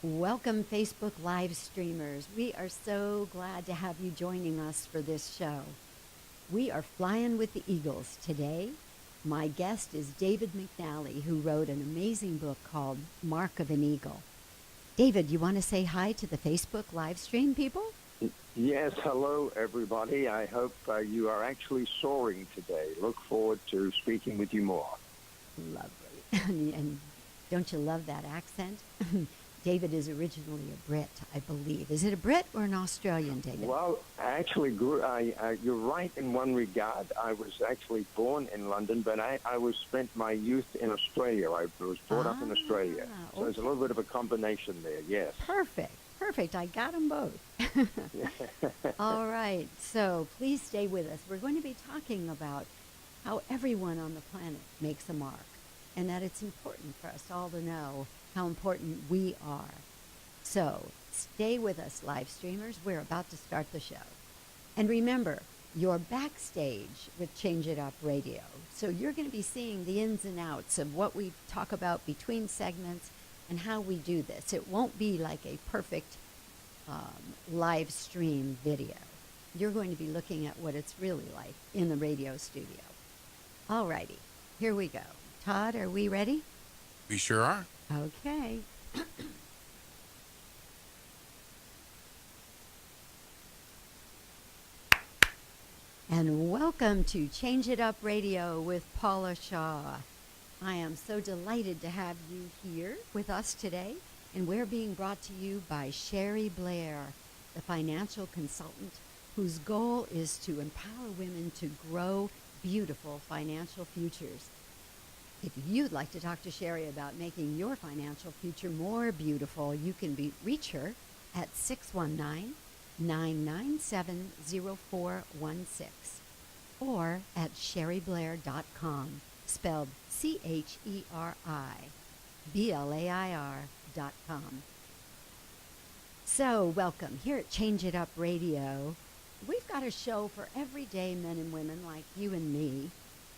Welcome, Facebook Live streamers. We are so glad to have you joining us for this show. We are flying with the Eagles today. My guest is David McNally, who wrote an amazing book called Mark of an Eagle. David, you want to say hi to the Facebook live stream people? Yes, hello everybody. I hope you are actually soaring today. Look forward to speaking with you more. Lovely. And don't you love that accent? David is originally a Brit, I believe. Is it a Brit or an Australian, David? Well, actually, you're right in one regard. I was actually born in London, but I spent my youth in Australia. I was brought up in Australia. So there's a little bit of a combination there, yes. Perfect. I got them both. All right. So please stay with us. We're going to be talking about how everyone on the planet makes a mark, and that it's important for us all to know how important we are. So stay with us, live streamers. We're about to start the show. And remember, you're backstage with Change It Up Radio. So you're going to be seeing the ins and outs of what we talk about between segments and how we do this. It won't be like a perfect live stream video. You're going to be looking at what it's really like in the radio studio. All righty, here we go. Todd, are we ready? We sure are. Okay. And welcome to Change It Up Radio with Paula Shaw. I am so delighted to have you here with us today, and we're being brought to you by Sherry Blair, the financial consultant whose goal is to empower women to grow beautiful financial futures. If you'd like to talk to Sherry about making your financial future more beautiful, you can reach her at 619-997-0416 or at sherryblair.com, spelled CHERIBLAIR.com. So welcome. Here at Change It Up Radio, we've got a show for everyday men and women like you and me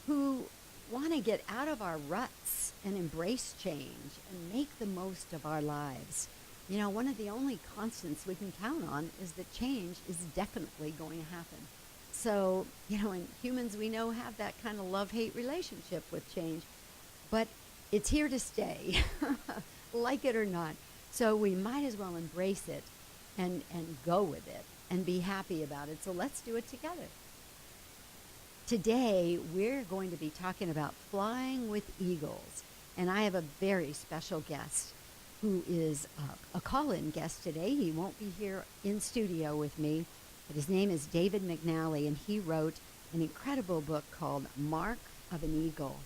who want to get out of our ruts and embrace change and make the most of our lives. You know, one of the only constants we can count on is that change is definitely going to happen. So, and humans we know have that kind of love-hate relationship with change, but it's here to stay, like it or not. So we might as well embrace it and go with it and be happy about it. So let's do it together. Today, we're going to be talking about flying with eagles, and I have a very special guest who is a call-in guest today. He won't be here in studio with me, but his name is David McNally, and he wrote an incredible book called Mark of an Eagle,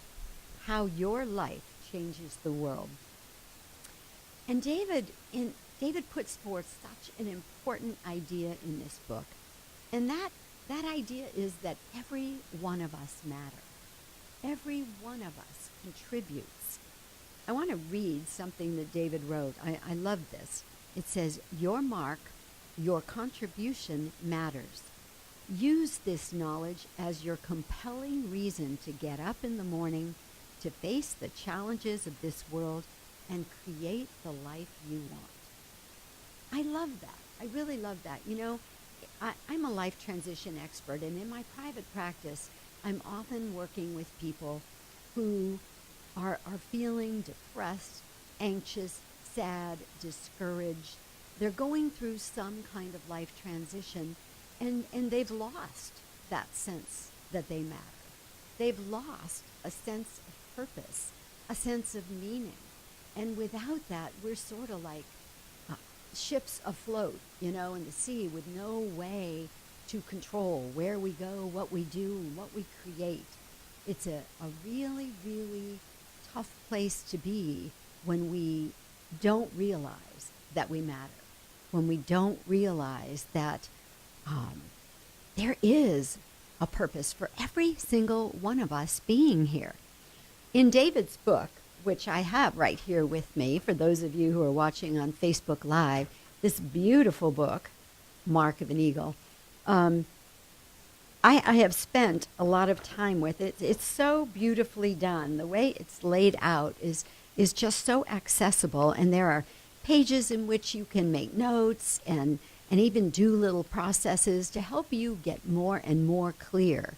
How Your Life Changes the World. And David puts forth such an important idea in this book, and that idea is that every one of us matter. Every one of us contributes. I want to read something that David wrote. I love this. It says, your mark, your contribution matters. Use this knowledge as your compelling reason to get up in the morning, to face the challenges of this world, and create the life you want. I love that. I really love that. I'm a life transition expert, and in my private practice, I'm often working with people who are feeling depressed, anxious, sad, discouraged. They're going through some kind of life transition, and they've lost that sense that they matter. They've lost a sense of purpose, a sense of meaning. And without that, we're sort of like ships afloat, in the sea with no way to control where we go, what we do, and what we create. It's a really, really tough place to be when we don't realize that we matter, when we don't realize that there is a purpose for every single one of us being here. In David's book, which I have right here with me, for those of you who are watching on Facebook Live, this beautiful book, Mark of an Eagle. I have spent a lot of time with it. It's so beautifully done. The way it's laid out is just so accessible, and there are pages in which you can make notes and even do little processes to help you get more and more clear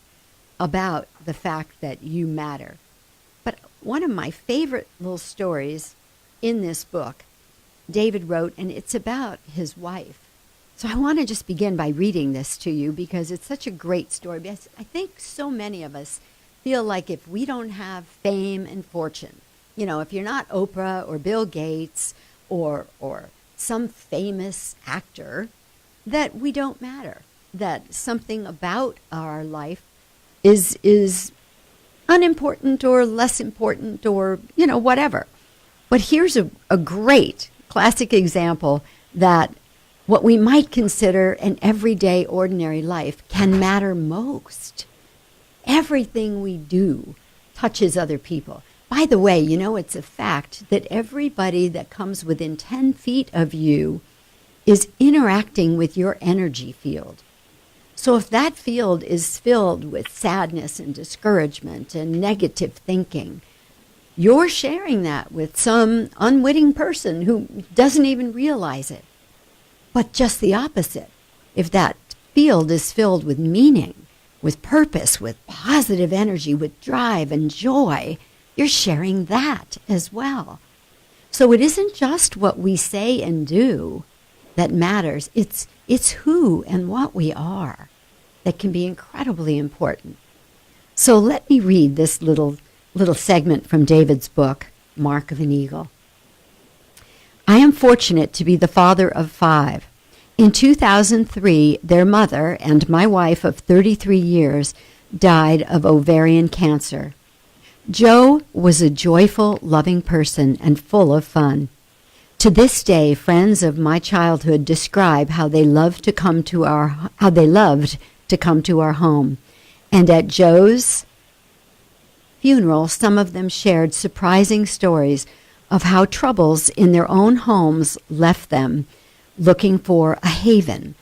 about the fact that you matter. But one of my favorite little stories in this book, David wrote, and it's about his wife. So I want to just begin by reading this to you because it's such a great story. Because I think so many of us feel like if we don't have fame and fortune, if you're not Oprah or Bill Gates or some famous actor, that we don't matter, that something about our life is unimportant or less important or, whatever. But here's a great classic example that what we might consider an everyday, ordinary life can matter most. Everything we do touches other people. By the way, it's a fact that everybody that comes within 10 feet of you is interacting with your energy field. So if that field is filled with sadness and discouragement and negative thinking, you're sharing that with some unwitting person who doesn't even realize it. But just the opposite. If that field is filled with meaning, with purpose, with positive energy, with drive and joy, you're sharing that as well. So it isn't just what we say and do that matters. It's who and what we are that can be incredibly important. So let me read this little segment from David's book, Mark of an Eagle. I am fortunate to be the father of 5. In 2003, their mother and my wife of 33 years died of ovarian cancer. Joe was a joyful, loving person and full of fun. To this day, friends of my childhood describe how they loved to come to our home. And at Joe's funeral, some of them shared surprising stories of how troubles in their own homes left them looking for a haven.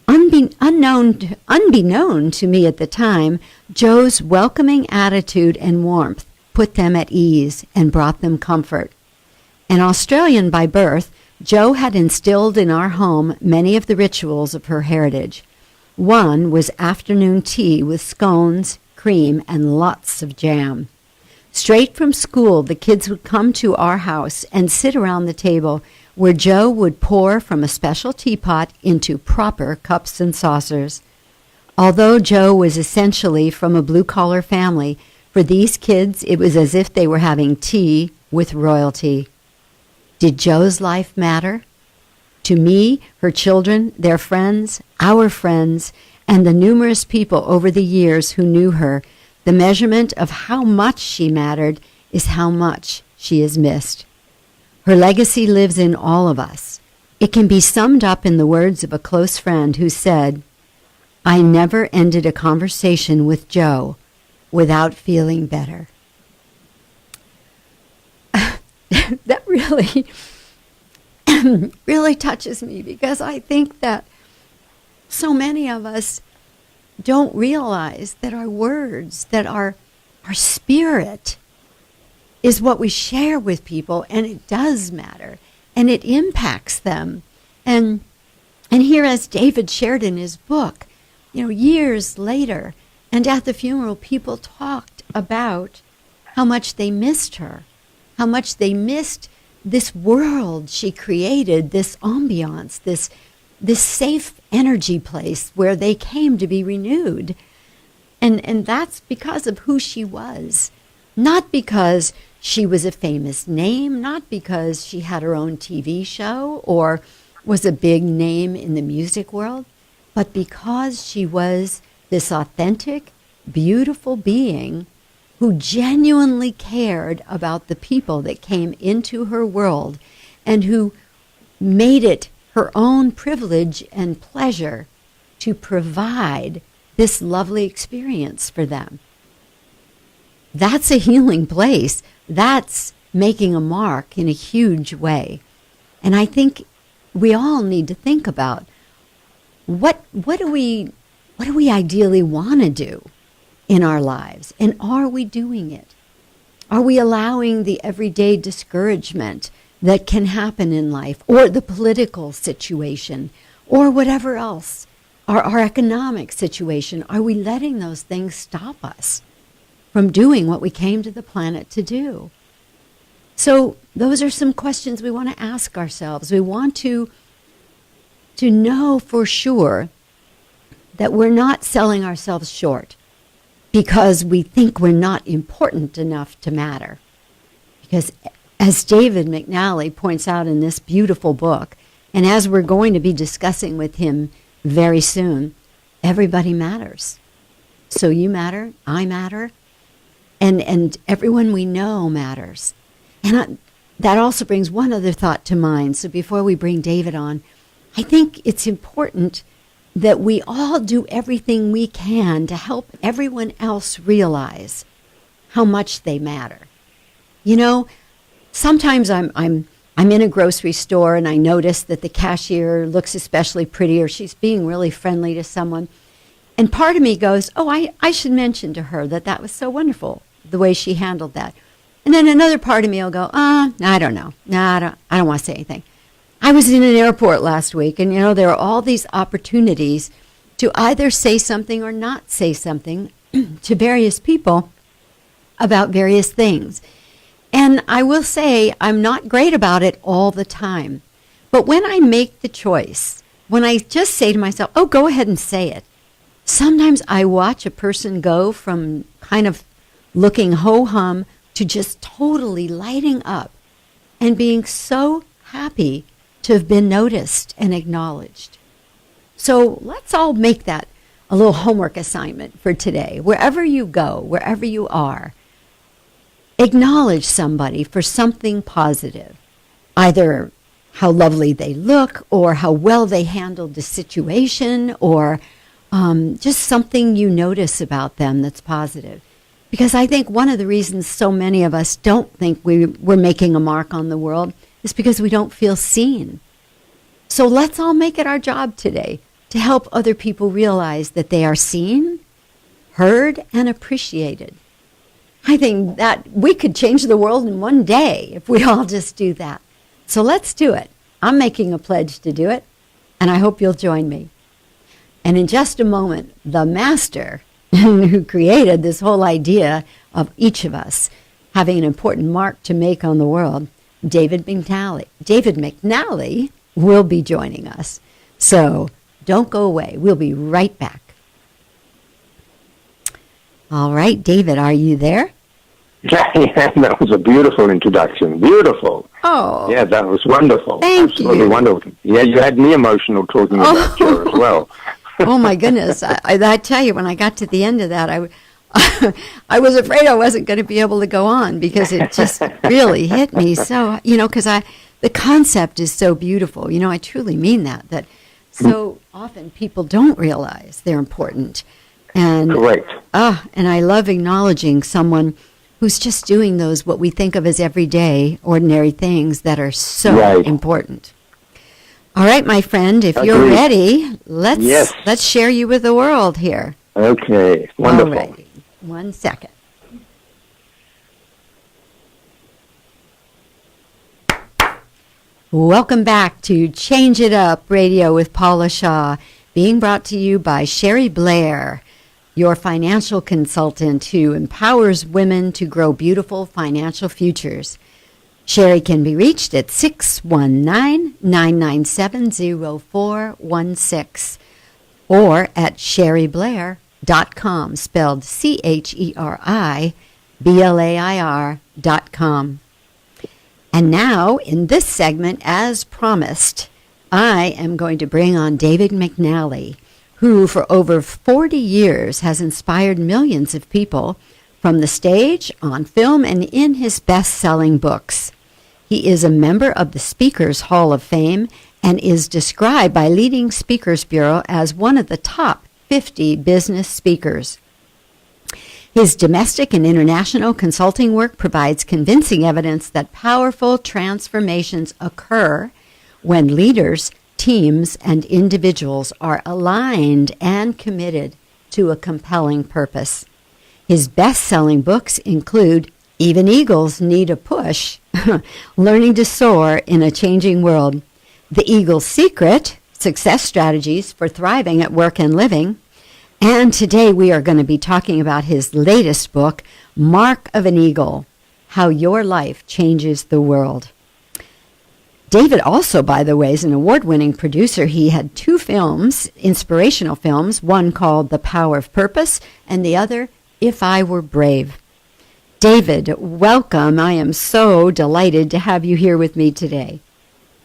Unbeknown to me at the time, Joe's welcoming attitude and warmth put them at ease and brought them comfort. An Australian by birth, Joe had instilled in our home many of the rituals of her heritage. One was afternoon tea with scones, cream, and lots of jam. Straight from school, the kids would come to our house and sit around the table where Joe would pour from a special teapot into proper cups and saucers. Although Joe was essentially from a blue-collar family, for these kids it was as if they were having tea with royalty. Did Joe's life matter? To me, her children, their friends, our friends, and the numerous people over the years who knew her, the measurement of how much she mattered is how much she is missed. Her legacy lives in all of us. It can be summed up in the words of a close friend who said, I never ended a conversation with Joe without feeling better. That really touches me because I think that so many of us don't realize that our words, that our spirit is what we share with people, and it does matter, and it impacts them. And here, as David shared in his book, years later, and at the funeral, people talked about how much they missed her, how much they missed this world she created, this ambiance, this safe energy place where they came to be renewed. And that's because of who she was, not because she was a famous name, not because she had her own TV show or was a big name in the music world, but because she was this authentic, beautiful being who genuinely cared about the people that came into her world and who made it her own privilege and pleasure to provide this lovely experience for them. That's a healing place. That's making a mark in a huge way. And I think we all need to think about what do we ideally want to do in our lives, and are we doing it? Are we allowing the everyday discouragement that can happen in life, or the political situation, or whatever else, our economic situation, are we letting those things stop us from doing what we came to the planet to do? So those are some questions we want to ask ourselves. We want to know for sure that we're not selling ourselves short because we think we're not important enough to matter. Because as David McNally points out in this beautiful book, and as we're going to be discussing with him very soon, everybody matters. So you matter, I matter, and everyone we know matters. And that also brings one other thought to mind. So before we bring David on, I think it's important that we all do everything we can to help everyone else realize how much they matter. You know, sometimes I'm in a grocery store and I notice that the cashier looks especially pretty, or she's being really friendly to someone. And part of me goes, oh, I should mention to her that was so wonderful, the way she handled that. And then another part of me will go, I don't know. No, I don't want to say anything. I was in an airport last week, and, there are all these opportunities to either say something or not say something to various people about various things. And I will say I'm not great about it all the time. But when I make the choice, when I just say to myself, oh, go ahead and say it, sometimes I watch a person go from kind of looking ho-hum to just totally lighting up and being so happy to have been noticed and acknowledged. So let's all make that a little homework assignment for today. Wherever you go, wherever you are, acknowledge somebody for something positive, either how lovely they look or how well they handled the situation, or just something you notice about them that's positive. Because I think one of the reasons so many of us don't think we're making a mark on the world is because we don't feel seen. So let's all make it our job today to help other people realize that they are seen, heard, and appreciated. I think that we could change the world in one day if we all just do that. So let's do it. I'm making a pledge to do it, and I hope you'll join me. And in just a moment, the master who created this whole idea of each of us having an important mark to make on the world, David McNally will be joining us. So don't go away. We'll be right back. All right, David, are you there? Yeah, that was a beautiful introduction. Beautiful. Oh. Yeah, that was wonderful. Thank Absolutely you. wonderful. Yeah, you had me emotional talking about you as well. Oh, my goodness. I tell you, when I got to the end of that, I was afraid I wasn't going to be able to go on because it just really hit me. So, because the concept is so beautiful. I truly mean that so often people don't realize they're important. And, correct. And I love acknowledging someone who's just doing those, what we think of as everyday, ordinary things that are so important. All right, my friend, if you're ready, let's share you with the world here. Okay, wonderful. All right. 1 second. Welcome back to Change It Up Radio with Paula Shaw, being brought to you by Sherry Blair, your financial consultant who empowers women to grow beautiful financial futures. Sherry can be reached at 619-997-0416 or at sherryblair.com, spelled CHERIBLAIR.com. And now, in this segment, as promised, I am going to bring on David McNally, who for over 40 years has inspired millions of people from the stage, on film, and in his best-selling books. He is a member of the Speakers Hall of Fame and is described by Leading Speakers Bureau as one of the top 50 business speakers. His domestic and international consulting work provides convincing evidence that powerful transformations occur when leaders, teams, and individuals are aligned and committed to a compelling purpose. His best-selling books include Even Eagles Need a Push, Learning to Soar in a Changing World, The Eagle's Secret, Success Strategies for Thriving at Work and Living. And today we are going to be talking about his latest book, Mark of an Eagle, How Your Life Changes the World. David also, by the way, is an award-winning producer. He had 2 films, inspirational films, one called The Power of Purpose and the other, If I Were Brave. David, welcome. I am so delighted to have you here with me today.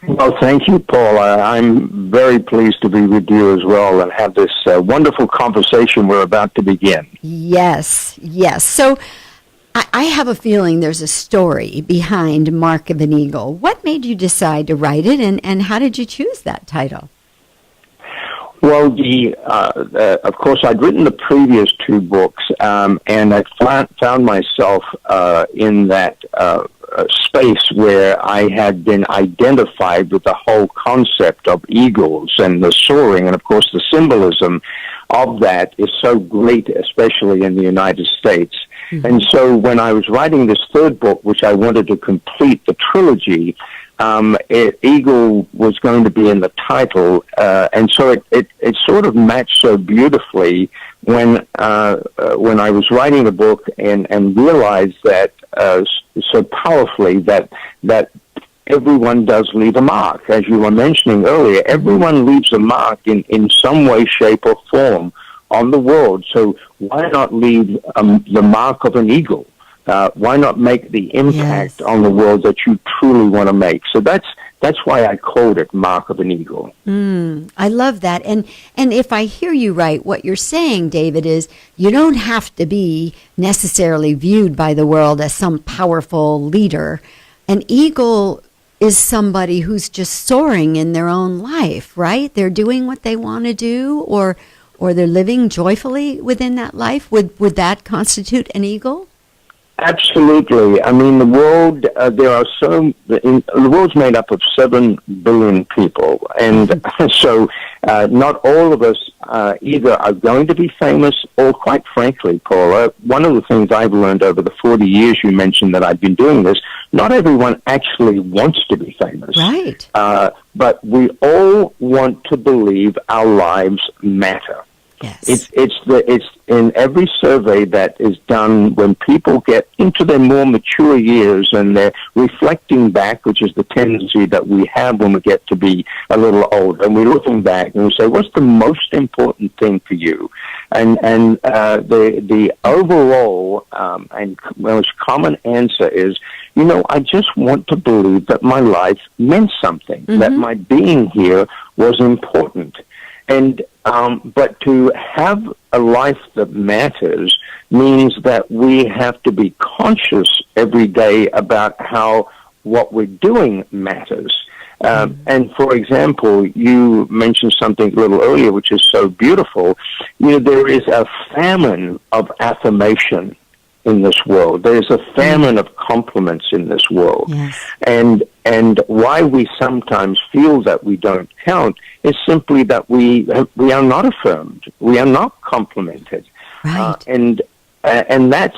Well, thank you, Paula. I'm very pleased to be with you as well and have this wonderful conversation we're about to begin. Yes. So I have a feeling there's a story behind Mark of an Eagle. What made you decide to write it, and how did you choose that title? Well, of course, I'd written the previous 2 books, and I found myself in that space where I had been identified with the whole concept of eagles and the soaring, and of course the symbolism of that is so great, especially in the United States. Mm-hmm. And so when I was writing this 3rd book, which I wanted to complete the trilogy, Eagle was going to be in the title, and so it sort of matched so beautifully when I was writing the book and realized that so powerfully that everyone does leave a mark. As you were mentioning earlier, everyone leaves a mark in some way, shape, or form on the world. So why not leave the mark of an eagle? Why not make the impact on the world that you truly want to make? So that's why I called it Mark of an Eagle. I love that. And if I hear you right, what you're saying, David, is you don't have to be necessarily viewed by the world as some powerful leader. An eagle is somebody who's just soaring in their own life, right? They're doing what they want to do, or they're living joyfully within that life. Would that constitute an eagle? Absolutely. I mean, the world, the world's made up of 7 billion people. And so not all of us either are going to be famous or, quite frankly, Paula, one of the things I've learned over the 40 years you mentioned that I've been doing this, not everyone actually wants to be famous. Right. But we all want to believe our lives matter. Yes. It's in every survey that is done when people get into their more mature years and they're reflecting back, which is the tendency that we have when we get to be a little older, and we're looking back and we say, what's the most important thing for you? And the overall and most common answer is, I just want to believe that my life meant something, that my being here was important. And but to have a life that matters means that we have to be conscious every day about how what we're doing matters. And for example, you mentioned something a little earlier, which is so beautiful. There is a famine of affirmation in this world. There's a famine of compliments in this world. Yes. And why we sometimes feel that we don't count is simply that we are not affirmed. We are not complimented. Right. And that's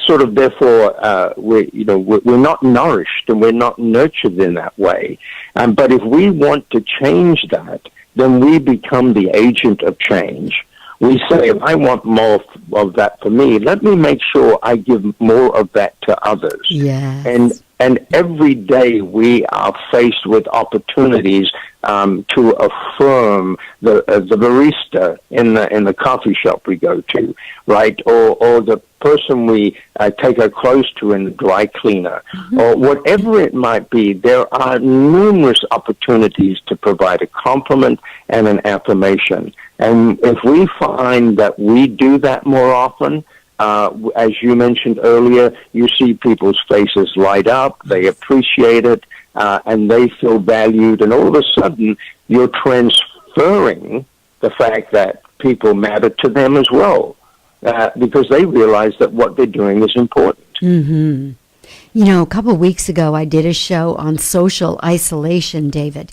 sort of, therefore, we're not nourished and we're not nurtured in that way. But if we want to change that, then we become the agent of change. We say, if I want more of that for me, let me make sure I give more of that to others. Yes. And every day we are faced with opportunities to affirm the barista in the coffee shop we go to, right? Or the person we take our clothes to in the dry cleaner, or whatever it might be. There are numerous opportunities to provide a compliment and an affirmation. And if we find that we do that more often, as you mentioned earlier, you see people's faces light up, they appreciate it, and they feel valued, and all of a sudden you're transferring the fact that people matter to them as well, because they realize that what they're doing is important. Mm-hmm. A couple of weeks ago I did a show on social isolation, David,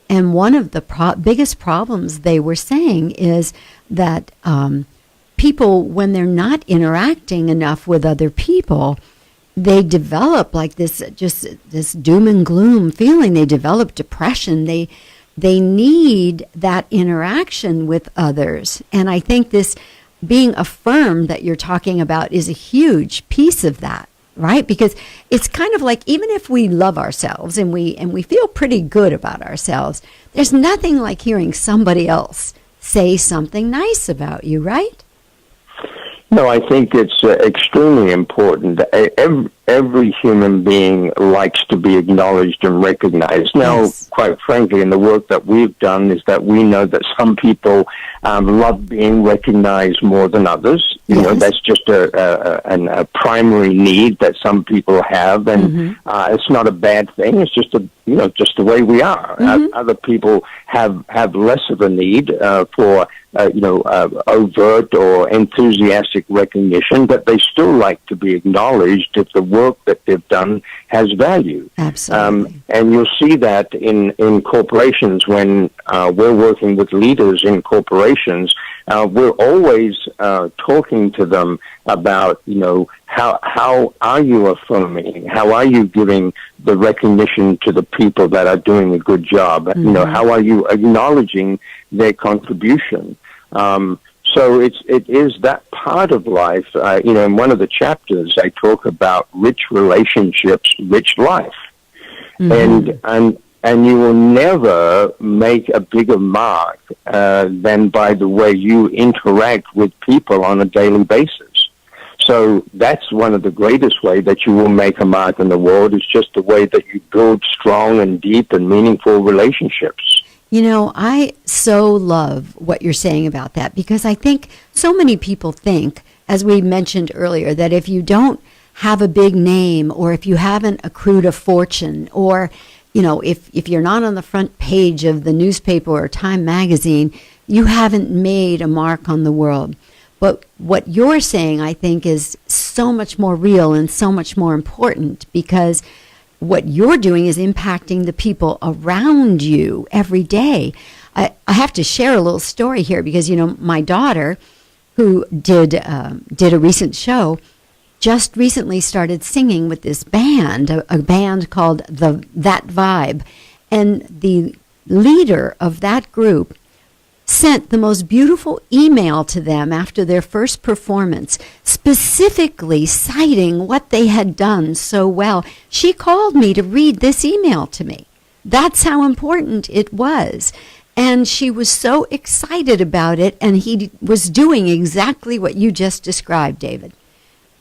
and one of the biggest problems they were saying is that people, when they're not interacting enough with other people, they develop like this, just this doom and gloom feeling. They develop depression. They need that interaction with others. And I think this being affirmed that you're talking about is a huge piece of that, right? Because it's kind of like, even if we love ourselves and we feel pretty good about ourselves, there's nothing like hearing somebody else say something nice about you, right? No, I think it's extremely important. Every human being likes to be acknowledged and recognized. Now, Yes. quite frankly, in the work that we've done is that we know that some people love being recognized more than others. You know, Yes. that's just a primary need that some people have, and it's not a bad thing. It's just just the way we are. Other people have less of a need for overt or enthusiastic recognition, but they still like to be acknowledged if the work that they've done has value. Absolutely. And you'll see that in corporations when we're working with leaders in corporations. We're always talking to them about, how are you affirming? How are you giving the recognition to the people that are doing a good job? How are you acknowledging their contribution? So it is that part of life. In one of the chapters, I talk about rich relationships, rich life, and you will never make a bigger mark than by the way you interact with people on a daily basis. So that's one of the greatest ways that you will make a mark in the world, is just the way that you build strong and deep and meaningful relationships. I so love what you're saying about that, because I think so many people think, as we mentioned earlier, that if you don't have a big name, or if you haven't accrued a fortune, or, if you're not on the front page of the newspaper or Time magazine, you haven't made a mark on the world. But what you're saying, I think, is so much more real and so much more important, because what you're doing is impacting the people around you every day. I have to share a little story here, because, my daughter, who did a recent show, just recently started singing with this band, a band called That Vibe. And the leader of that group sent the most beautiful email to them after their first performance, specifically citing what they had done so well. She called me to read this email to me. That's how important it was. And she was so excited about it, and he was doing exactly what you just described, David.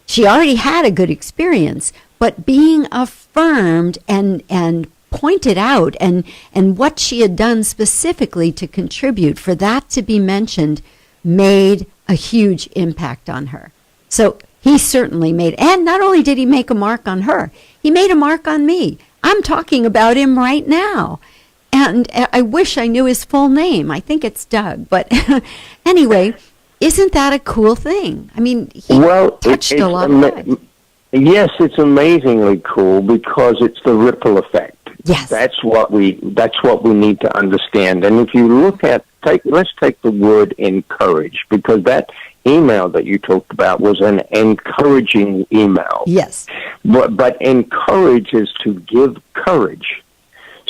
She already had a good experience, but being affirmed and pointed out, and what she had done specifically to contribute, for that to be mentioned, made a huge impact on her. So he certainly made, and not only did he make a mark on her, he made a mark on me. I'm talking about him right now. And I wish I knew his full name. I think it's Doug. But anyway, isn't that a cool thing? I mean, he touched a lot of lives. Yes, it's amazingly cool, because it's the ripple effect. Yes. That's what we need to understand. And if you look at, let's take the word encourage, because that email that you talked about was an encouraging email. Yes. But encourage is to give courage.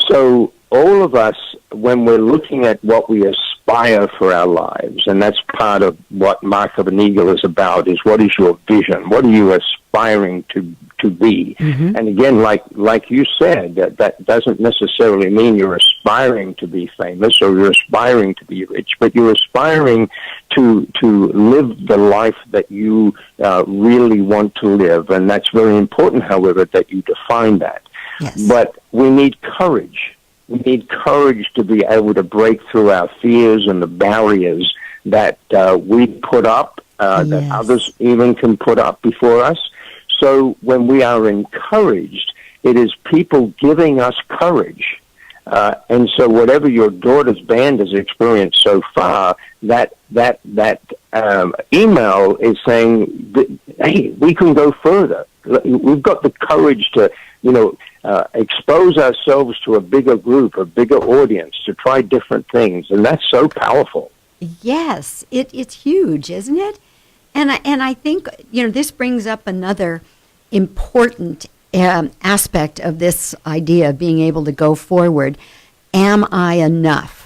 So all of us, when we're looking at what we aspire for our lives, and that's part of what Mark of an Eagle is about, is what is your vision? What are you aspiring to be? And again, like you said, that doesn't necessarily mean you're aspiring to be famous or you're aspiring to be rich, but you're aspiring to live the life that you really want to live. And that's very important, however, that you define that. Yes. But we need courage. We need courage to be able to break through our fears and the barriers that we put up, that others even can put up before us. So when we are encouraged, it is people giving us courage. And so whatever your daughter's band has experienced so far, that email is saying, hey, we can go further. We've got the courage to, expose ourselves to a bigger group, a bigger audience, to try different things. And that's so powerful. Yes, it's huge, isn't it? And I think, this brings up another important aspect of this idea of being able to go forward. Am I enough?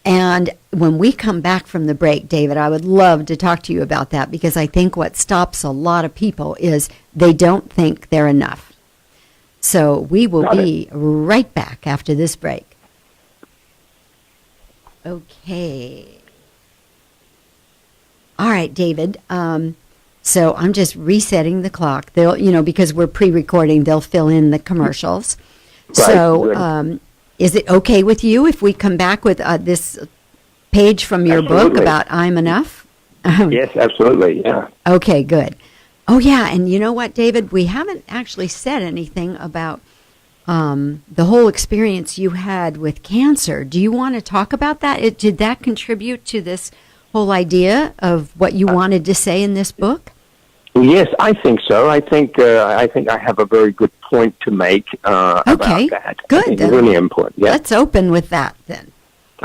And when we come back from the break, David, I would love to talk to you about that, because I think what stops a lot of people is they don't think they're enough. So we will be right back after this break. Okay. All right, David. So I'm just resetting the clock. They'll, because we're pre-recording, they'll fill in the commercials. Right. So is it okay with you if we come back with this page from your book about I'm Enough? Yes, absolutely. Yeah. Okay, good. Oh, yeah. And you know what, David? We haven't actually said anything about the whole experience you had with cancer. Do you want to talk about that? Did that contribute to this whole idea of what you wanted to say in this book? Yes, I think so. I think I have a very good point to make about that. Good. It's really important. Yeah. Let's open with that then.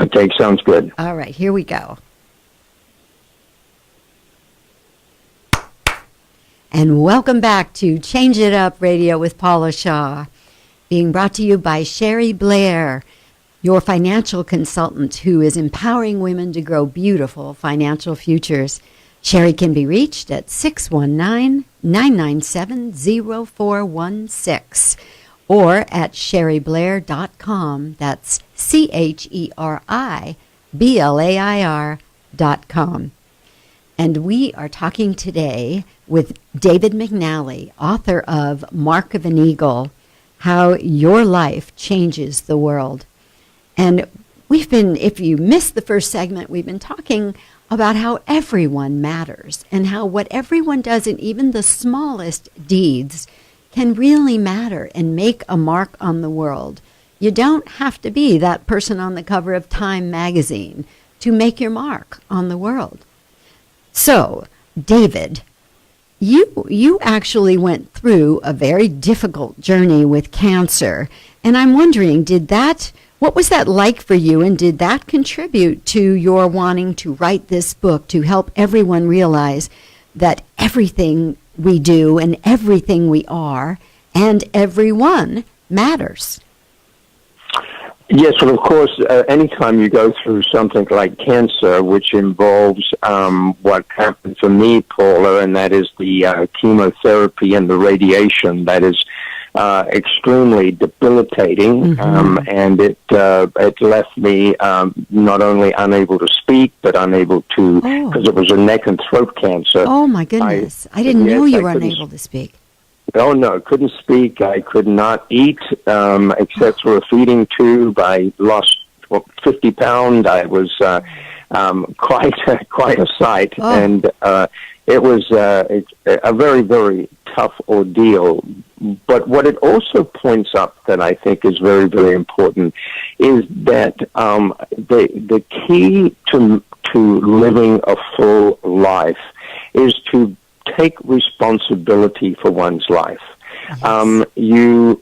Okay, sounds good. All right, here we go. And welcome back to Change It Up Radio with Paula Shaw, being brought to you by Sherry Blair, your financial consultant who is empowering women to grow beautiful financial futures. Sherry can be reached at 619-997-0416 or at sherryblair.com. That's CHERIBLAIR.com. And we are talking today with David McNally, author of Mark of an Eagle, How Your Life Changes the World. And if you missed the first segment, we've been talking about how everyone matters and how what everyone does in even the smallest deeds can really matter and make a mark on the world. You don't have to be that person on the cover of Time magazine to make your mark on the world. So, David, you actually went through a very difficult journey with cancer, and I'm wondering, what was that like for you, and did that contribute to your wanting to write this book to help everyone realize that everything we do and everything we are and everyone matters? Yes, well, of course, anytime you go through something like cancer, which involves what happened for me, Paula, and that is the chemotherapy and the radiation, that is extremely debilitating, and it left me not only unable to speak, but unable to, because it was a neck and throat cancer. Oh, my goodness. I didn't know you were unable to speak. Oh, no, couldn't speak. I could not eat except for a feeding tube. I lost 50 pounds. I was quite a sight, and it was a very, very tough ordeal. But what it also points up that I think is very, very important is that the key to living a full life is to take responsibility for one's life. Yes.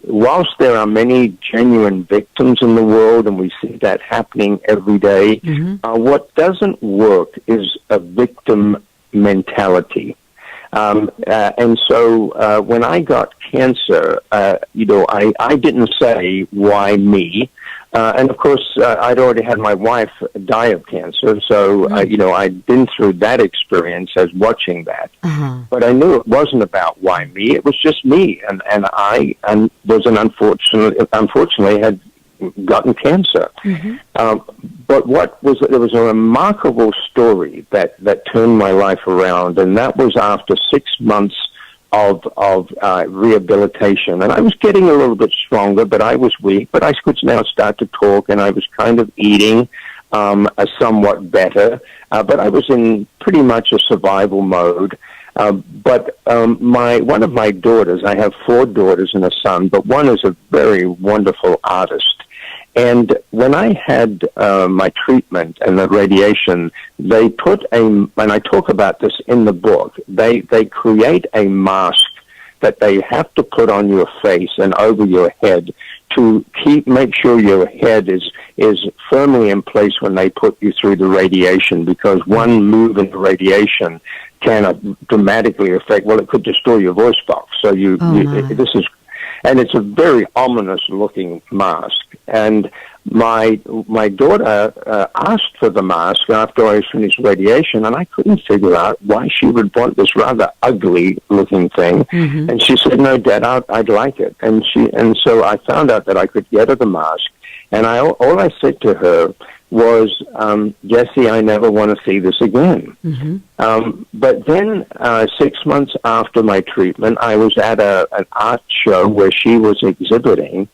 Whilst there are many genuine victims in the world, and we see that happening every day, what doesn't work is a victim mentality. And so when I got cancer, I didn't say, why me? And of course, I'd already had my wife die of cancer, so, I'd been through that experience as watching that. But I knew it wasn't about why me, it was just me. And I was unfortunately had gotten cancer. But there was a remarkable story that turned my life around, and that was after 6 months of rehabilitation. And I was getting a little bit stronger, but I was weak, but I could now start to talk, and I was kind of eating somewhat better, but I was in pretty much a survival mode. But one of my daughters, I have 4 daughters and a son, but one is a very wonderful artist. And when I had my treatment and the radiation, they put and I talk about this in the book, they create a mask that they have to put on your face and over your head to make sure your head is firmly in place when they put you through the radiation, because one move in the radiation can dramatically affect, well, it could destroy your voice box. So and it's a very ominous looking mask. And my daughter asked for the mask after I finished radiation, and I couldn't figure out why she would want this rather ugly looking thing. Mm-hmm. And she said, "No, Dad, I'd like it." And so I found out that I could get her the mask. And all I said to her was, "Jessie, I never want to see this again." Mm-hmm. But then 6 months after my treatment, I was at an art show where she was exhibiting,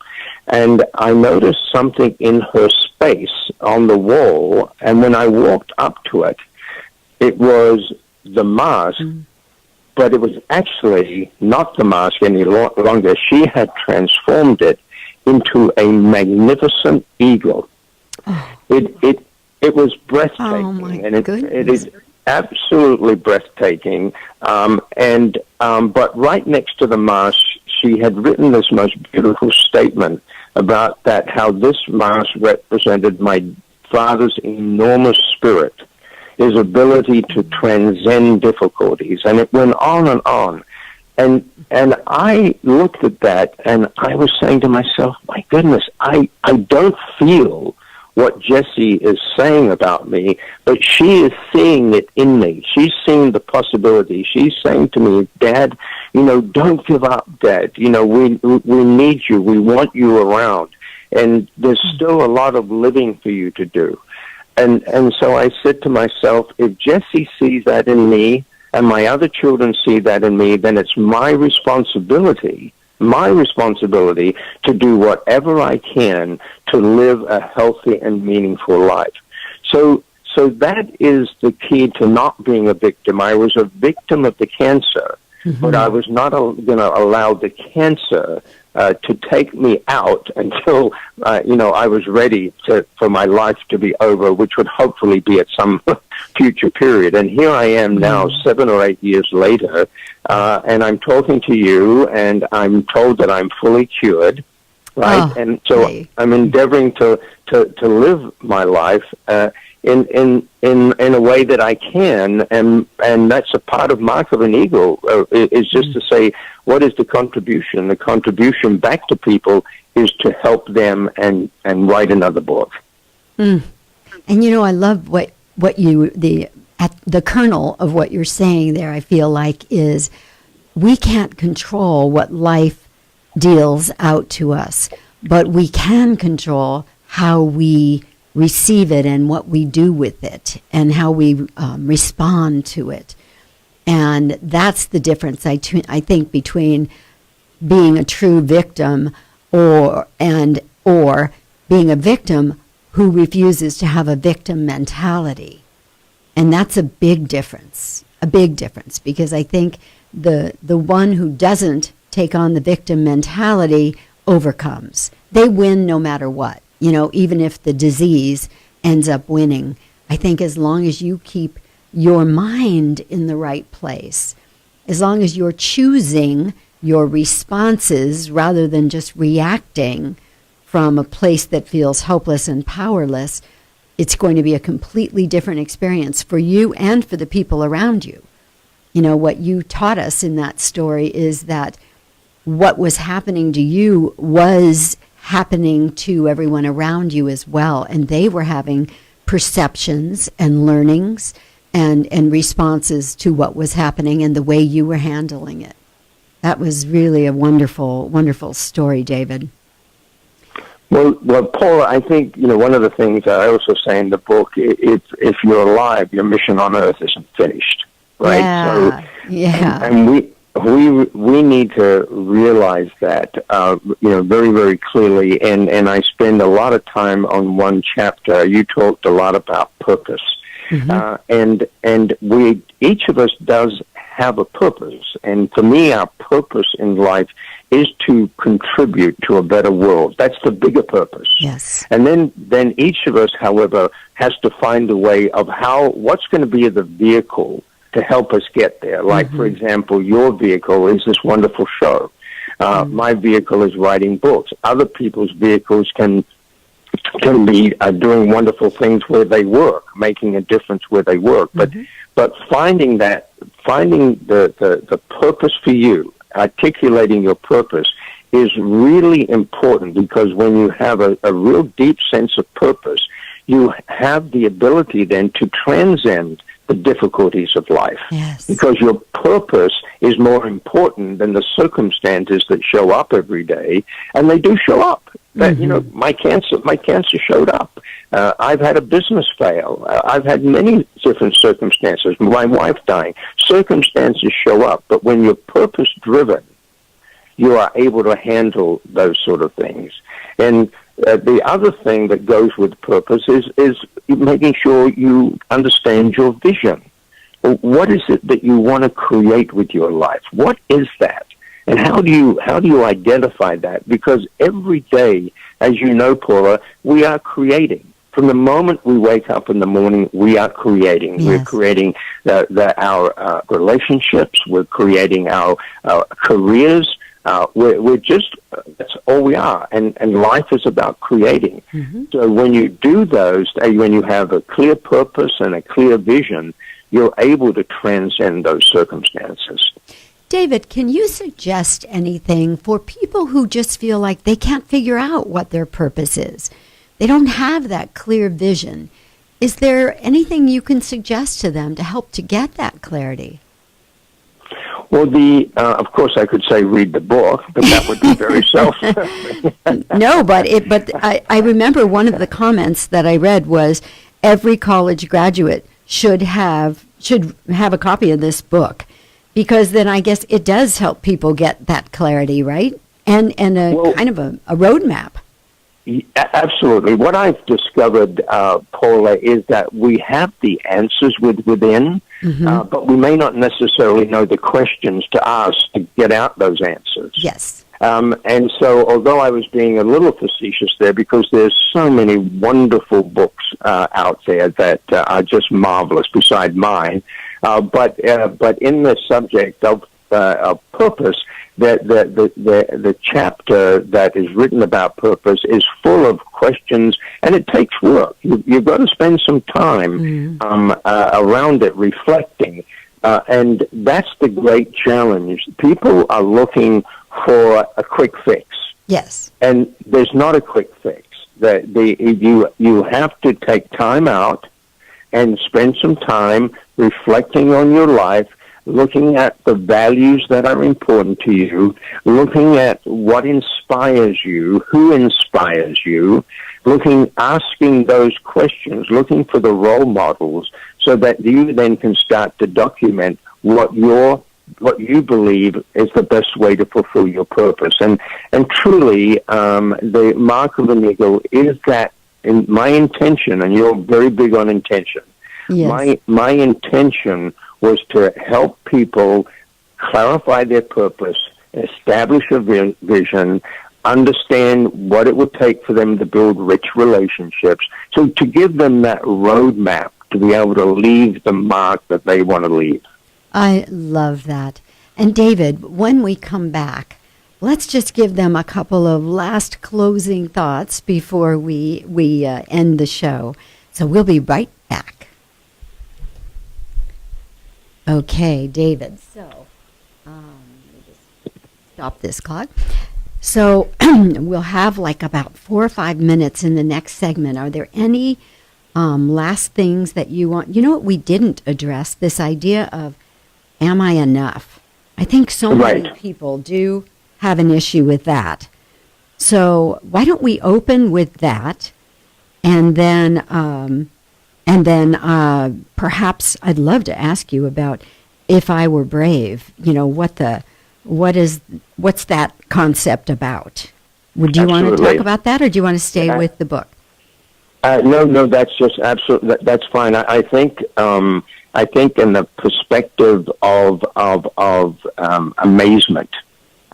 and I noticed something in her space on the wall, and when I walked up to it, it was the mask, but it was actually not the mask any longer. She had transformed it into a magnificent eagle. Oh. It was breathtaking. Oh, my and goodness. It is absolutely breathtaking. But right next to the mask, she had written this most beautiful statement about that, how this mask represented my father's enormous spirit, his ability to transcend difficulties, and it went on and on. And I looked at that, and I was saying to myself, my goodness, I don't feel what Jessie is saying about me, but she is seeing it in me. She's seeing the possibility. She's saying to me, "Dad, don't give up, Dad. We need you. We want you around. And there's still a lot of living for you to do." And so I said to myself, if Jessie sees that in me and my other children see that in me, then it's my responsibility to do whatever I can to live a healthy and meaningful life. So that is the key to not being a victim. I was a victim of the cancer, but I was not going to allow the cancer to take me out until, I was ready for my life to be over, which would hopefully be at some future period. And here I am now, 7 or 8 years later, and I'm talking to you, and I'm told that I'm fully cured, right? And so I'm endeavoring to live my life in a way that I can, and that's a part of Mark of an Eagle, is just to say, what is the contribution? The contribution back to people is to help them and write another book. And I love what the kernel of what you're saying there, I feel like, is we can't control what life deals out to us, but we can control how we receive it and what we do with it and how we respond to it. And that's the difference, I think, between being a true victim or being a victim who refuses to have a victim mentality. And that's a big difference, because I think the one who doesn't take on the victim mentality overcomes. They win no matter what, even if the disease ends up winning. I think as long as you keep your mind in the right place, as long as you're choosing your responses rather than just reacting from a place that feels hopeless and powerless, it's going to be a completely different experience for you and for the people around you. What you taught us in that story is that what was happening to you was happening to everyone around you as well, and they were having perceptions and learnings and responses to what was happening and the way you were handling it. That was really a wonderful, wonderful story, David. Well, Paula, I think, one of the things I also say in the book, if you're alive, your mission on Earth isn't finished, right? And we need to realize that, very, very clearly. And I spend a lot of time on one chapter. You talked a lot about purpose. And each of us does have a purpose. And for me, our purpose in life is to contribute to a better world. That's the bigger purpose. Yes. And then each of us, however, has to find a way of what's going to be the vehicle to help us get there. Like, for example, your vehicle is this wonderful show. My vehicle is writing books. Other people's vehicles can be doing wonderful things where they work, making a difference where they work. But finding the purpose for you, articulating your purpose, is really important, because when you have a real deep sense of purpose, you have the ability then to transcend the difficulties of life. Yes. Because your purpose is more important than the circumstances that show up every day, and they do show up. That, you know, my cancer showed up. I've had a business fail. I've had many different circumstances. My wife dying. Circumstances show up, but when you're purpose driven, you are able to handle those sort of things. And the other thing that goes with purpose is making sure you understand your vision. What is it that you want to create with your life? What is that? And how do you identify that? Because every day, as you know, Paula, we are creating. From the moment we wake up in the morning, we are creating. Yes. We're creating our relationships. We're creating our careers. We're just, that's all we are. And life is about creating. So when you do those, when you have a clear purpose and a clear vision, you're able to transcend those circumstances. David, can you suggest anything for people who just feel like they can't figure out what their purpose is? They don't have that clear vision. Is there anything you can suggest to them to help to get that clarity? Well, of course, I could say read the book, but that would be very self-serving. No, but I remember one of the comments that I read was every college graduate should have a copy of this book, because then I guess it does help people get that clarity, right? And kind of a roadmap. Absolutely. What I've discovered, Paula, is that we have the answers within, but we may not necessarily know the questions to ask to get out those answers. Yes. And so, although I was being a little facetious there, because there's so many wonderful books out there that are just marvelous beside mine, but in the subject of purpose, the chapter that is written about purpose is full of questions, and it takes work. You've got to spend some time around it, reflecting, and that's the great challenge. People are looking for a quick fix. Yes. And there's not a quick fix. You have to take time out and spend some time reflecting on your life, looking at the values that are important to you, looking at what inspires you, who inspires you, asking those questions, looking for the role models, so that you then can start to document what you believe is the best way to fulfill your purpose. And truly, the mark of an eagle is that in my intention, and you're very big on intention. Yes. My intention was to help people clarify their purpose, establish a vision, understand what it would take for them to build rich relationships, so to give them that roadmap to be able to leave the mark that they want to leave. I love that. And David, when we come back, let's just give them a couple of last closing thoughts before we end the show. So we'll be right back. Okay, David. So let me just stop this clock. So we'll have like about 4 or 5 minutes in the next segment. Are there any last things that you want? You know what we didn't address? This idea of, am I enough? I think so many people do have an issue with that. So why don't we open with that, and then perhaps I'd love to ask you about if I were brave. You know, what's that concept about? Would you want to talk about that, or do you want to stay with the book? No, that's just absolutely, that's fine. I think in the perspective of amazement,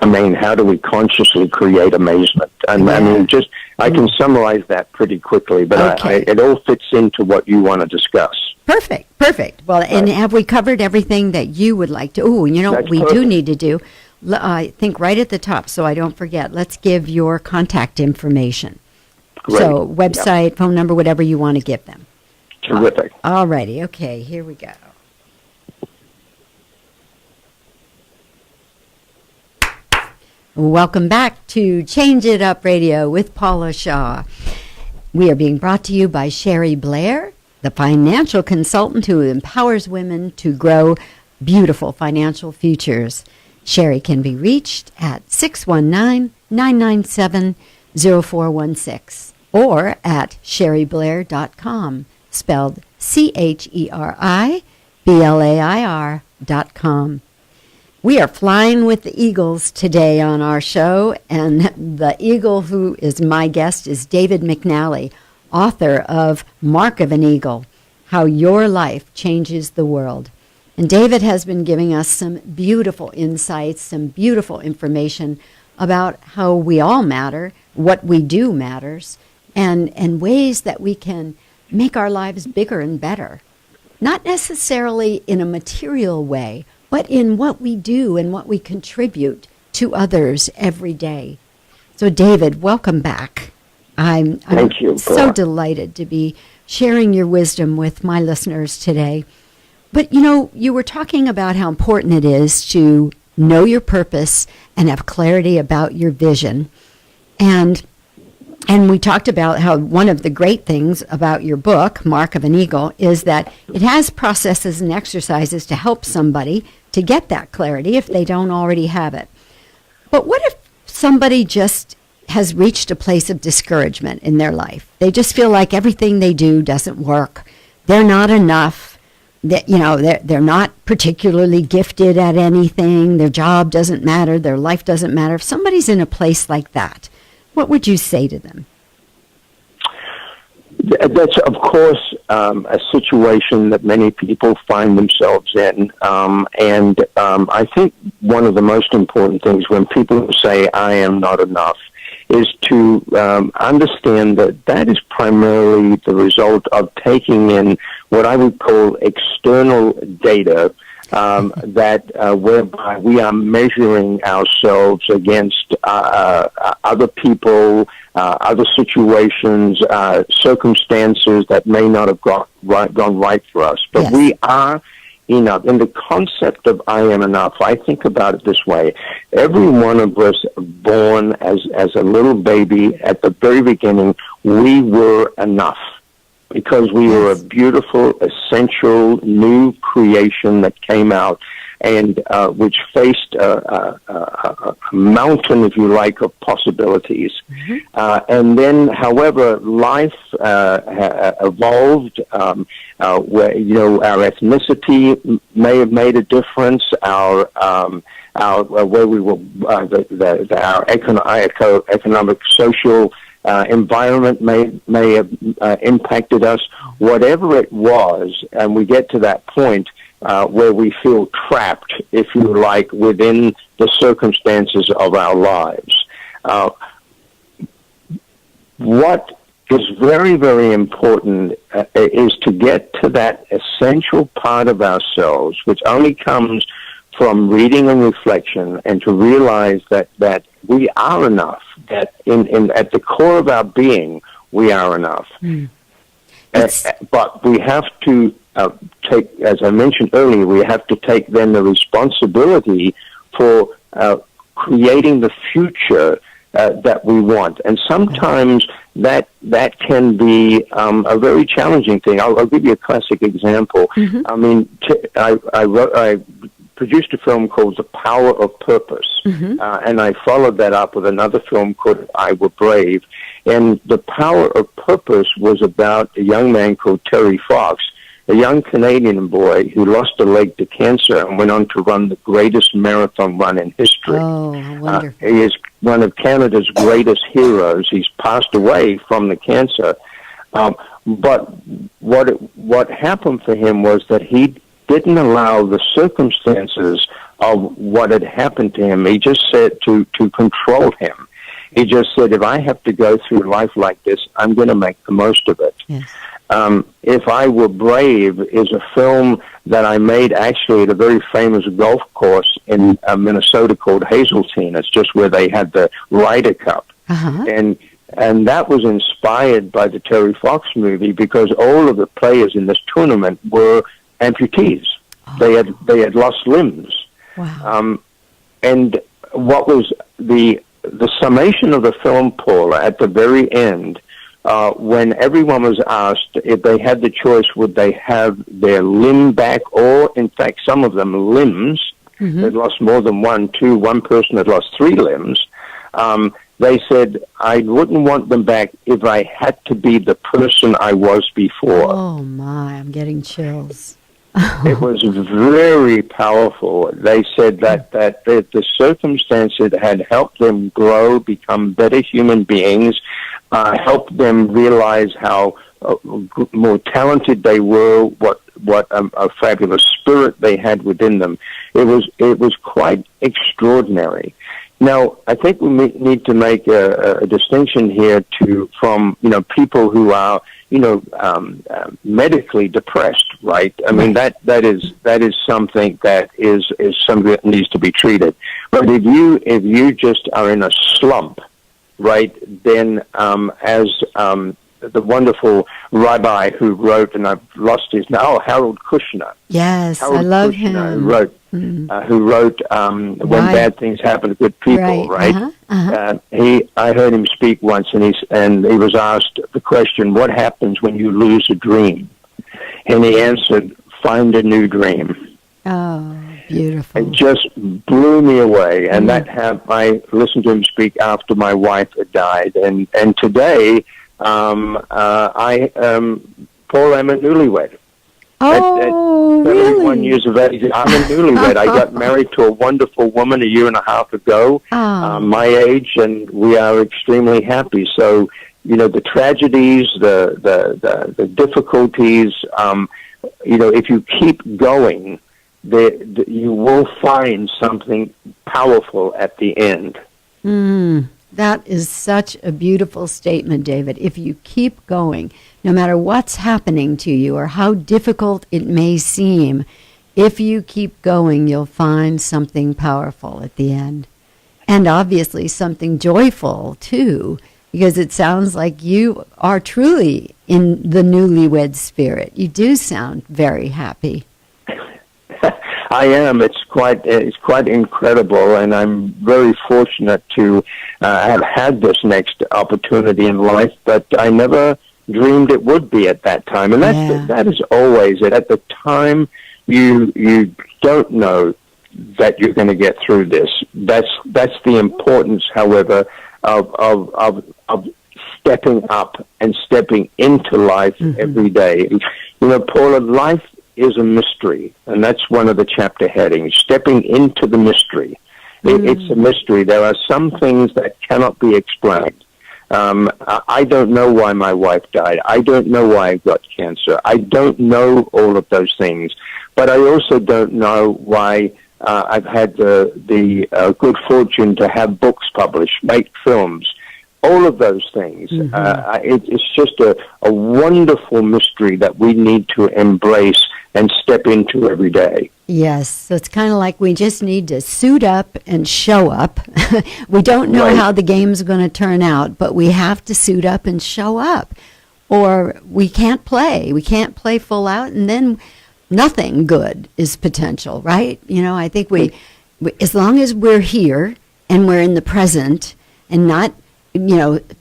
I mean, how do we consciously create amazement? And I mean, I can summarize that pretty quickly, but it all fits into what you want to discuss. Perfect. Well, and have we covered everything that you would like to? Oh, you know what we do need to do? I think right at the top, so I don't forget, let's give your contact information. Great. So website, phone number, whatever you want to give them. Terrific. All righty. Okay, here we go. Welcome back to Change It Up Radio with Paula Shaw. We are being brought to you by Sherry Blair, the financial consultant who empowers women to grow beautiful financial futures. Sherry can be reached at 619-997-0416 or at sherryblair.com, spelled CHERIBLAIR.com. We are flying with the eagles today on our show, and the eagle who is my guest is David McNally, author of Mark of an Eagle, How Your Life Changes the World. And David has been giving us some beautiful insights, some beautiful information about how we all matter, what we do matters, and ways that we can make our lives bigger and better. Not necessarily in a material way, but in what we do and what we contribute to others every day. So, David, welcome back. I'm Thank you, so delighted to be sharing your wisdom with my listeners today. But, you know, you were talking about how important it is to know your purpose and have clarity about your vision. And we talked about how one of the great things about your book, Mark of an Eagle, is that it has processes and exercises to help somebody to get that clarity if they don't already have it. But what if somebody just has reached a place of discouragement in their life? They just feel like everything they do doesn't work. They're not enough. That, you know, they're not particularly gifted at anything. Their job doesn't matter. Their life doesn't matter. If somebody's in a place like that, what would you say to them? That's, of course, a situation that many people find themselves in. I think one of the most important things when people say, I am not enough, is to understand that that is primarily the result of taking in what I would call external data whereby we are measuring ourselves against other people, other situations, circumstances that may not have gone right for us. But yes, we are enough. In the concept of I am enough, I think about it this way. Every one of us born as a little baby, at the very beginning, we were enough. Because we were a beautiful, essential, new creation that came out and which faced a mountain, if you like, of possibilities. Mm-hmm. And then, however, life evolved, where, you know, our ethnicity may have made a difference, our where we were, our economic, social environment may have impacted us, whatever it was, and we get to that point where we feel trapped, if you like, within the circumstances of our lives. What is very, very important is to get to that essential part of ourselves, which only comes from reading and reflection, and to realize that we are enough, that at the core of our being, we are enough. But we have to take, as I mentioned earlier, we have to take then the responsibility for creating the future that we want. And sometimes that can be a very challenging thing. I'll give you a classic example. Mm-hmm. I mean, I produced a film called The Power of Purpose, mm-hmm. And I followed that up with another film called I Were Brave. And The Power of Purpose was about a young man called Terry Fox, a young Canadian boy who lost a leg to cancer and went on to run the greatest marathon run in history. Oh, wonderful. He is one of Canada's greatest heroes. He's passed away from the cancer. But what happened for him was that he didn't allow the circumstances of what had happened to him. He just said to control him. He just said, if I have to go through life like this, I'm going to make the most of it. Yes. If I Were Brave is a film that I made actually at a very famous golf course in Minnesota called Hazeltine. It's just where they had the Ryder Cup. Uh-huh. And that was inspired by the Terry Fox movie because all of the players in this tournament were amputees. Oh. They had lost limbs. Wow. And what was the summation of the film, Paula, at the very end, when everyone was asked if they had the choice, would they have their limb back, or in fact, some of them limbs. Mm-hmm. They'd lost more than one person had lost 3 limbs. They said, I wouldn't want them back if I had to be the person I was before. Oh, my, I'm getting chills. It was very powerful. They said that the circumstances had helped them grow, become better human beings, helped them realize how more talented they were, what a fabulous spirit they had within them. It was quite extraordinary. Now, I think we need to make a distinction here from people who are medically depressed, right? I mean that is something that is something that needs to be treated. But if you just are in a slump, right, then as the wonderful rabbi who wrote, and I've lost his name, Harold Kushner. Yes, Harold I love Kushner him. Who wrote When Bad Things Happen to Good People, right? Uh-huh. Uh-huh. I heard him speak once, and he was asked the question, what happens when you lose a dream? And he answered, find a new dream. Oh, beautiful. It just blew me away, and I listened to him speak after my wife had died, and today, Paul, I'm a newlywed. Oh, at 71 really? years of age, I'm a newlywed. I got married to a wonderful woman a year and a half ago, my age, and we are extremely happy. So, the tragedies, the difficulties, if you keep going, you will find something powerful at the end. That is such a beautiful statement, David. If you keep going, no matter what's happening to you or how difficult it may seem, if you keep going, you'll find something powerful at the end. And obviously something joyful, too, because it sounds like you are truly in the newlywed spirit. You do sound very happy. I am. It's quite incredible, and I'm very fortunate to have had this next opportunity in life. But I never dreamed it would be at that time, and that is always it. At the time, you don't know that you're going to get through this. That's the importance, however, of stepping up and stepping into life every day. Paula, life is a mystery, and that's one of the chapter headings, stepping into the mystery. It's a mystery. There are some things that cannot be explained. I don't know why my wife died. I don't know why I got cancer. I don't know all of those things. But I also don't know why I've had the good fortune to have books published, make films, all of those things. It's just a wonderful mystery that we need to embrace and step into every day. Yes, so it's kind of like we just need to suit up and show up. We don't know how the game's going to turn out, but we have to suit up and show up, or we can't play. We can't play full out, and then nothing good is potential, right? I think we as long as we're here and we're in the present and not,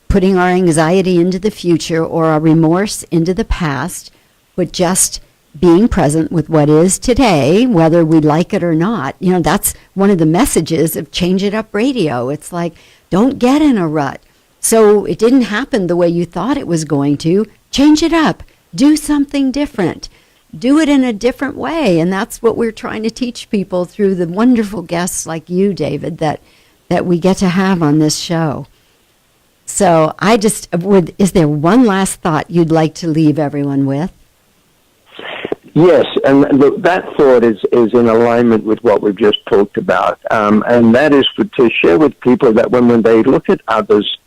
putting our anxiety into the future or our remorse into the past, but just being present with what is today, whether we like it or not. That's one of the messages of Change It Up Radio. It's like, don't get in a rut. So it didn't happen the way you thought it was going to. Change it up. Do something different. Do it in a different way. And that's what we're trying to teach people through the wonderful guests like you, David, that we get to have on this show. So is there one last thought you'd like to leave everyone with? Yes, and that thought is in alignment with what we've just talked about, and that is to share with people that when they look at others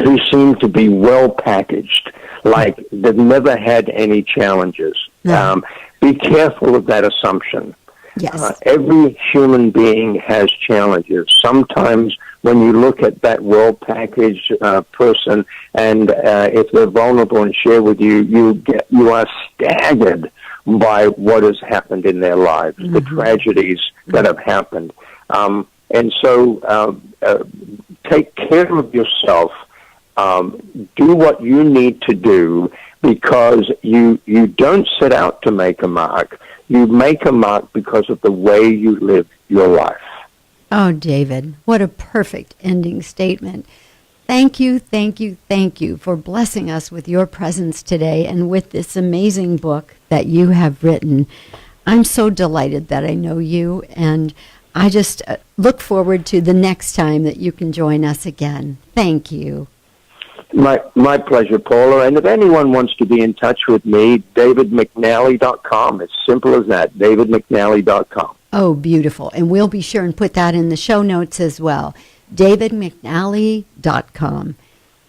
who seem to be well packaged, like they've never had any challenges. No. Be careful of that assumption. Yes. Every human being has challenges. Sometimes when you look at that well-packaged person, and if they're vulnerable and share with you, you are staggered by what has happened in their lives, the tragedies that have happened. And so take care of yourself. Do what you need to do, because you don't set out to make a mark. You make a mark because of the way you live your life. Oh, David, what a perfect ending statement. Thank you, thank you, thank you for blessing us with your presence today and with this amazing book that you have written. I'm so delighted that I know you, and I just look forward to the next time that you can join us again. Thank you. My pleasure, Paula. And if anyone wants to be in touch with me, davidmcnally.com. It's simple as that, davidmcnally.com. Oh, beautiful. And we'll be sure and put that in the show notes as well. davidmcnally.com.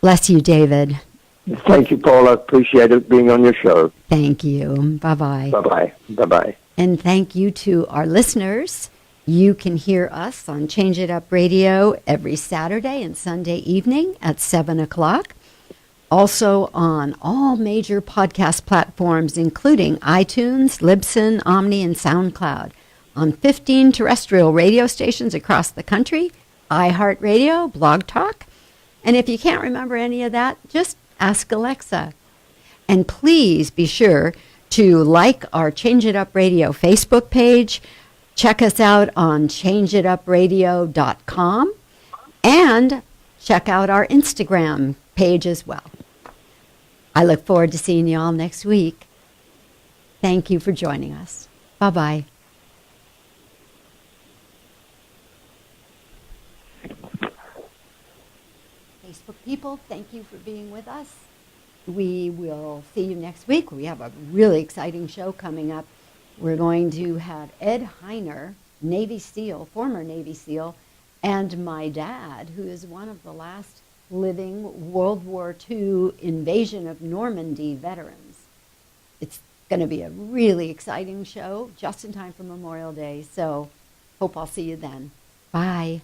Bless you, David. Thank you, Paula. Appreciate it being on your show. Thank you. Bye-bye. Bye-bye. Bye-bye. And thank you to our listeners. You can hear us on Change It Up Radio every Saturday and Sunday evening at 7 o'clock. Also on all major podcast platforms, including iTunes, Libsyn, Omni, and SoundCloud. On 15 terrestrial radio stations across the country, iHeartRadio, Blog Talk. And if you can't remember any of that, just ask Alexa. And please be sure to like our Change It Up Radio Facebook page. Check us out on changeitupradio.com and check out our Instagram page as well. I look forward to seeing you all next week. Thank you for joining us. Bye-bye. Facebook people, thank you for being with us. We will see you next week. We have a really exciting show coming up. We're going to have Ed Heiner, Navy SEAL, former Navy SEAL, and my dad, who is one of the last living World War II invasion of Normandy veterans. It's going to be a really exciting show, just in time for Memorial Day, so hope I'll see you then. Bye.